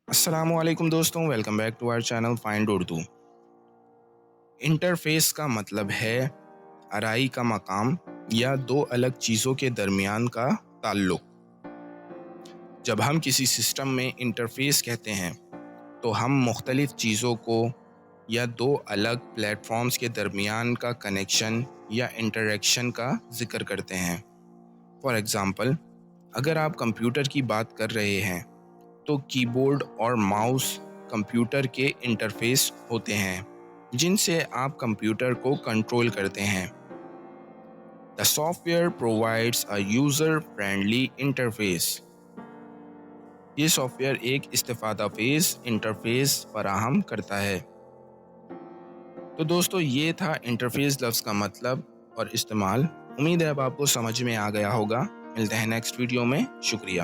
السلام علیکم دوستوں، welcome back to our channel find Urdu. Interface کا مطلب ہے ارائی کا مقام یا دو الگ چیزوں کے درمیان کا تعلق۔ جب ہم کسی سسٹم میں انٹرفیس کہتے ہیں تو ہم مختلف چیزوں کو یا دو الگ پلیٹ فارمز کے درمیان کا کنیکشن یا انٹریکشن کا ذکر کرتے ہیں۔ فار ایگزامپل، اگر آپ کمپیوٹر کی بات کر رہے ہیں تو کی بورڈ اور ماؤس کمپیوٹر کے انٹرفیس ہوتے ہیں جن سے آپ کمپیوٹر کو کنٹرول کرتے ہیں۔ The software provides a user-friendly interface۔ یہ سافٹ ویئر ایک استفادہ فیز انٹرفیس فراہم کرتا ہے۔ تو دوستو، یہ تھا انٹرفیس لفظ کا مطلب اور استعمال۔ امید ہے اب آپ کو سمجھ میں آ گیا ہوگا۔ ملتے ہیں نیکسٹ ویڈیو میں۔ شکریہ۔